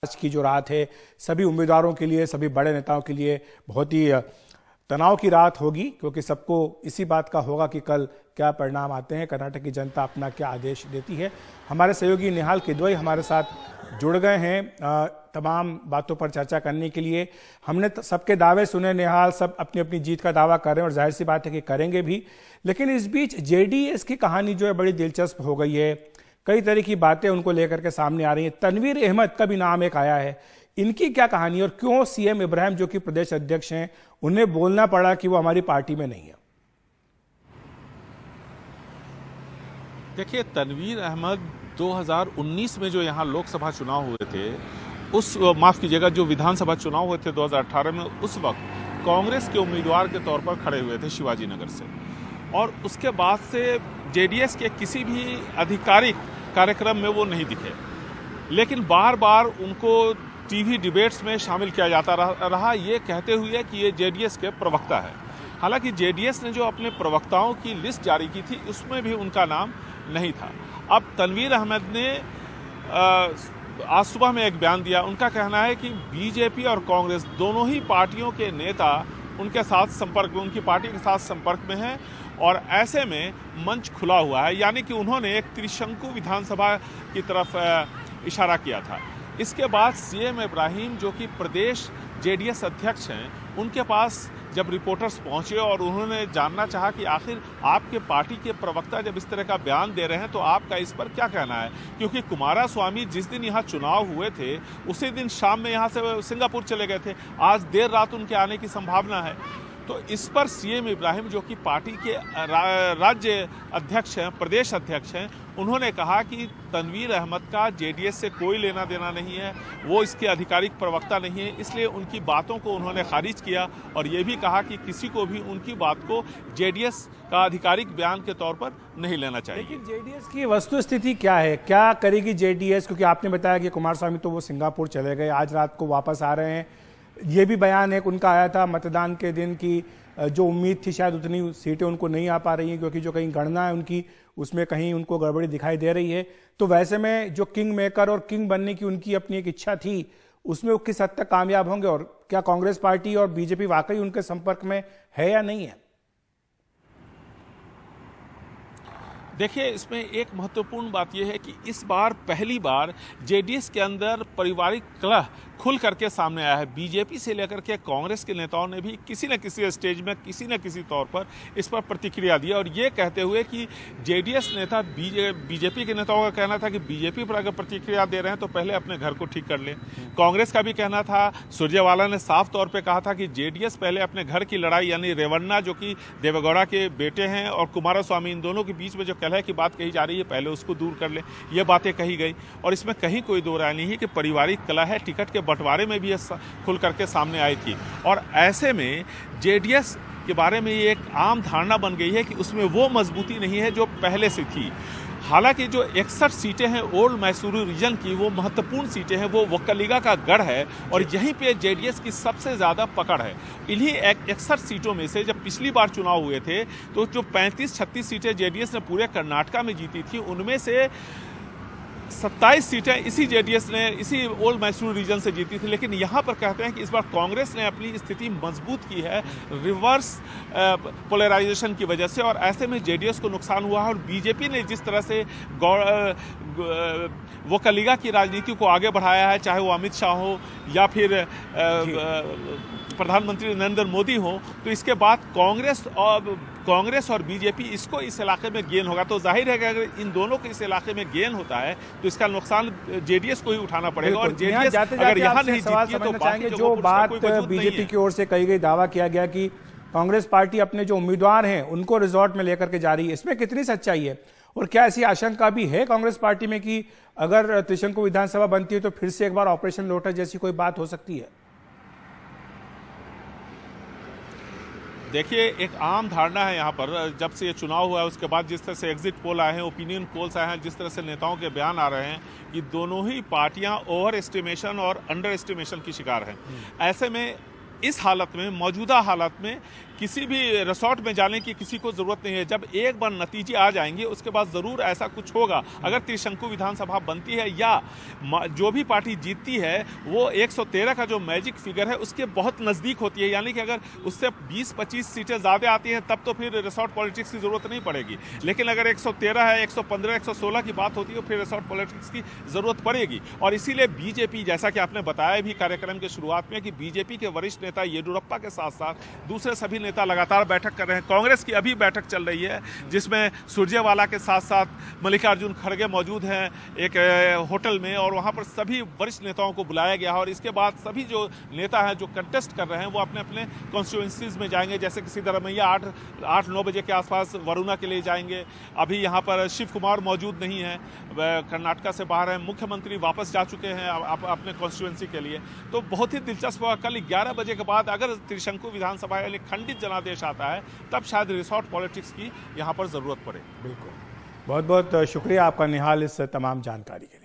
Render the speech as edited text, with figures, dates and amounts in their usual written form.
आज की जो रात है सभी उम्मीदवारों के लिए, सभी बड़े नेताओं के लिए बहुत ही तनाव की रात होगी, क्योंकि सबको इसी बात का होगा कि कल क्या परिणाम आते हैं, कर्नाटक की जनता अपना क्या आदेश देती है। हमारे सहयोगी निहाल किदवई हमारे साथ जुड़ गए हैं तमाम बातों पर चर्चा करने के लिए। हमने सबके दावे सुने निहाल, सब अपनी अपनी जीत का दावा कर रहे हैं और जाहिर सी बात है कि करेंगे भी। लेकिन इस बीच जेडीएस की कहानी जो है बड़ी दिलचस्प हो गई है, कई तरह की बातें उनको लेकर के सामने आ रही हैं। तनवीर अहमद का भी नाम एक आया है, इनकी क्या कहानी और क्यों सीएम इब्राहिम जो कि प्रदेश अध्यक्ष हैं उन्हें बोलना पड़ा कि वो हमारी पार्टी में नहीं है? देखिए, तनवीर अहमद 2019 में जो यहाँ लोकसभा चुनाव हुए थे, माफ कीजिएगा, जो विधानसभा चुनाव हुए थे 2018 में, उस वक्त कांग्रेस के उम्मीदवार के तौर पर खड़े हुए थे शिवाजी नगर से। और उसके बाद से जेडीएस के किसी भी आधिकारिक कार्यक्रम में वो नहीं दिखे, लेकिन बार बार उनको टीवी डिबेट्स में शामिल किया जाता रहा, ये कहते हुए कि ये जेडीएस के प्रवक्ता है। हालांकि जेडीएस ने जो अपने प्रवक्ताओं की लिस्ट जारी की थी उसमें भी उनका नाम नहीं था। अब तनवीर अहमद ने आज सुबह में एक बयान दिया। उनका कहना है कि बीजेपी और कांग्रेस दोनों ही पार्टियों के नेता उनके साथ संपर्क में, उनकी पार्टी के साथ संपर्क में हैं और ऐसे में मंच खुला हुआ है। यानी कि उन्होंने एक त्रिशंकु विधानसभा की तरफ इशारा किया था। इसके बाद सीएम इब्राहिम जो कि प्रदेश जेडीएस अध्यक्ष हैं, उनके पास जब रिपोर्टर्स पहुंचे और उन्होंने जानना चाहा कि आखिर आपके पार्टी के प्रवक्ता जब इस तरह का बयान दे रहे हैं तो आपका इस पर क्या कहना है, क्योंकि कुमारस्वामी जिस दिन यहाँ चुनाव हुए थे उसी दिन शाम में यहाँ से सिंगापुर चले गए थे। आज देर रात उनके आने की संभावना है। तो इस पर सीएम इब्राहिम जो कि पार्टी के राज्य अध्यक्ष हैं, प्रदेश अध्यक्ष हैं, उन्होंने कहा कि तनवीर अहमद का जेडीएस से कोई लेना देना नहीं है, वो इसके आधिकारिक प्रवक्ता नहीं है, इसलिए उनकी बातों को उन्होंने खारिज किया और ये भी कहा कि किसी को भी उनकी बात को जेडीएस का आधिकारिक बयान के तौर पर नहीं लेना चाहिए। लेकिन जेडीएस की वस्तुस्थिति क्या है, क्या करेगी जेडीएस? क्योंकि आपने बताया कि कुमारस्वामी तो वो सिंगापुर चले गए, आज रात को वापस आ रहे हैं। ये भी बयान एक उनका आया था मतदान के दिन की जो उम्मीद थी शायद उतनी सीटें उनको नहीं आ पा रही हैं, क्योंकि जो कहीं गणना है उनकी उसमें कहीं उनको गड़बड़ी दिखाई दे रही है। तो वैसे में जो किंग मेकर और किंग बनने की उनकी अपनी एक इच्छा थी, उसमें वो किस हद तक कामयाब होंगे और क्या कांग्रेस पार्टी और बीजेपी वाकई उनके संपर्क में है या नहीं है? देखिए, इसमें एक महत्वपूर्ण बात यह है कि इस बार पहली बार जेडीएस के अंदर पारिवारिक कलह खुल करके सामने आया है। बीजेपी से लेकर के कांग्रेस के नेताओं ने भी किसी न किसी स्टेज में किसी न किसी तौर पर इस पर प्रतिक्रिया दी और ये कहते हुए कि जेडीएस नेता बीजेपी के नेताओं का कहना था कि बीजेपी पर अगर प्रतिक्रिया दे रहे हैं तो पहले अपने घर को ठीक कर लें। कांग्रेस का भी कहना था, सुरजेवाला ने साफ तौर पर कहा था कि जेडीएस पहले अपने घर की लड़ाई, यानी रेवन्ना जो कि देवेगौड़ा के बेटे हैं और कुमारस्वामी, इन दोनों के बीच में जो कलह की बात कही जा रही है पहले उसको दूर कर ले, ये बातें कही गई। और इसमें कहीं कोई दो राय नहीं है कि पारिवारिक कलह है, टिकट के बंटवारे में भी खुल करके सामने आई थी। और ऐसे में जेडीएस के बारे में ये एक आम धारणा बन गई है कि उसमें वो मजबूती नहीं है जो पहले से थी। हालांकि जो 61 सीटें हैं ओल्ड मैसूरू रीजन की, वो महत्वपूर्ण सीटें हैं, वो वक्कलिगा का गढ़ है और यहीं पे जेडीएस की सबसे ज़्यादा पकड़ है। इन्हीं 61 सीटों में से जब पिछली बार चुनाव हुए थे तो जो 35-36 सीटें जेडीएस ने पूरे कर्नाटका में जीती थी, उनमें से 27 सीटें इसी जेडीएस ने इसी ओल्ड मैसूरू रीजन से जीती थी। लेकिन यहाँ पर कहते हैं कि इस बार कांग्रेस ने अपनी स्थिति मजबूत की है रिवर्स पोलराइजेशन की वजह से, और ऐसे में जेडीएस को नुकसान हुआ है। और बीजेपी ने जिस तरह से वो कलीगा की राजनीति को आगे बढ़ाया है, चाहे वो अमित शाह हो या फिर प्रधानमंत्री नरेंद्र मोदी हो, तो इसके बाद कांग्रेस और बीजेपी इसको इस इलाके में गेन होगा। तो जाहिर है कि अगर इन दोनों को इस इलाके में गेन होता है तो इसका नुकसान जेडीएस को ही उठाना पड़ेगा। और जेडीएस अगर यहाँ नहीं जीती तो बाकी जो बात बीजेपी की ओर से कही गई, दावा किया गया कि कांग्रेस पार्टी अपने जो उम्मीदवार हैं उनको रिजॉर्ट में लेकर के जा रही है, इसमें कितनी सच्चाई है? और क्या ऐसी आशंका भी है कांग्रेस पार्टी में कि अगर त्रिशंकु विधानसभा बनती है तो फिर से एक बार ऑपरेशन लोटस जैसी कोई बात हो सकती है? देखिए, एक आम धारणा है यहाँ पर, जब से ये चुनाव हुआ है उसके बाद जिस तरह से एग्जिट पोल आए हैं, ओपिनियन पोल्स आए हैं, जिस तरह से नेताओं के बयान आ रहे हैं कि दोनों ही पार्टियां ओवर एस्टिमेशन और अंडर एस्टिमेशन की शिकार हैं। ऐसे में इस हालत में, मौजूदा हालत में किसी भी रिसोर्ट में जाने की किसी को जरूरत नहीं है। जब एक बार नतीजे आ जाएंगे उसके बाद जरूर ऐसा कुछ होगा। अगर त्रिशंकु विधानसभा बनती है या जो भी पार्टी जीतती है वो 113 का जो मैजिक फिगर है उसके बहुत नजदीक होती है, यानी कि अगर उससे 20-25 सीटें ज्यादा आती हैं तब तो फिर रिसोर्ट पॉलिटिक्स की जरूरत नहीं पड़ेगी। लेकिन अगर 113 है, 115, 116 की बात होती है फिर रिसोर्ट पॉलिटिक्स की जरूरत पड़ेगी। और इसीलिए बीजेपी, जैसा कि आपने बताया भी कार्यक्रम के शुरुआत में, कि बीजेपी के वरिष्ठ नेता येडियुरप्पा के साथ साथ दूसरे सभी नेता लगातार बैठक कर रहे हैं। कांग्रेस की अभी बैठक चल रही है जिसमें सुरजेवाला के साथ साथ मल्लिकार्जुन खड़गे मौजूद हैं एक होटल में, और वहां पर सभी वरिष्ठ नेताओं को बुलाया गया है। और इसके बाद सभी जो नेता हैं जो कंटेस्ट कर रहे हैं वो अपने अपने कॉन्स्टिट्यूएंसीज में जाएंगे। जैसे कि सिद्धरमैया 8-9 बजे के आसपास वरुणा के लिए जाएंगे। अभी यहाँ पर शिव कुमार मौजूद नहीं है, कर्नाटका से बाहर हैं। मुख्यमंत्री वापस जा चुके हैं अपने कॉन्स्टिट्यूएंसी के लिए। तो बहुत ही दिलचस्प होगा। कल 11 बजे के बाद अगर त्रिशंकु विधानसभा यानी खंडित जनादेश आता है तब शायद रिसोर्ट पॉलिटिक्स की यहाँ पर जरूरत पड़े। बिल्कुल, बहुत बहुत शुक्रिया आपका निहाल इस तमाम जानकारी के लिए।